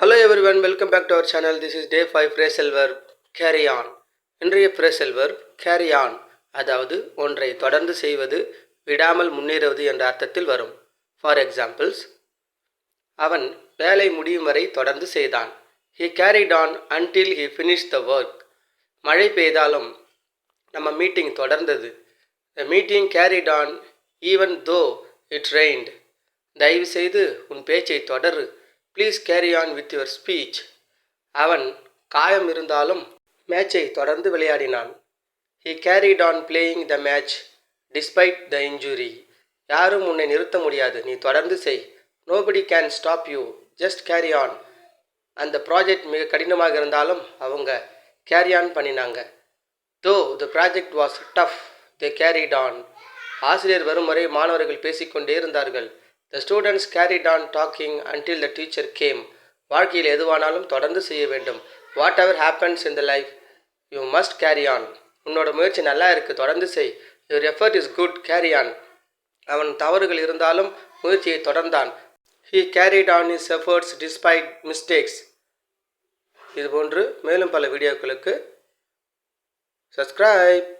Hello everyone, welcome back to our channel. This is day 5 phrasal verb carry on. இன்றைய phrasal verb carry on அதாவது ஒன்றை தொடர்ந்து செய்வது, விடாமல் முன்னேறுவது என்ற அர்த்தத்தில் வரும். For examples, அவன் வேலை முடியும் வரை தொடர்ந்து செய்தான். He carried on until he finished the work. மழை பெய்தாலும் நம்ம மீட்டிங் தொடர்ந்தது. The meeting carried on even though it rained. தயவு செய்து உன் பேச்சை தொடரு. Please carry on with your speech. அவன் காயம் இருந்தாலும் மேட்சை தொடர்ந்து விளையாடினான். He carried on playing the match despite the injury. யாரும் உன்னை நிறுத்த முடியாது, நீ தொடர்ந்து செய். Nobody can stop you, just carry on. அந்த ப்ராஜெக்ட் மிக கடினமாக இருந்தாலும் அவங்க கேரி ஆன் பண்ணினாங்க. Though the project was tough, they carried on. ஆசிரியர் வரும் வரை மாணவர்கள் பேசிக்கொண்டே இருந்தார்கள். The students carried on talking until the teacher came. வாழ்க்கையில் எதுவானாலும் தொடர்ந்து செய்ய வேண்டும். Whatever happens in the life, you must carry on. உன்னோட முயற்சி நல்லா இருக்கு, தொடர்ந்து செய். Your effort is good, carry on. அவன் தவறுகள் இருந்தாலும் முயற்சியை தொடர்ந்தான். He carried on his efforts despite mistakes. இதுபோன்று மேலும் பல வீடியோக்களுக்கு subscribe.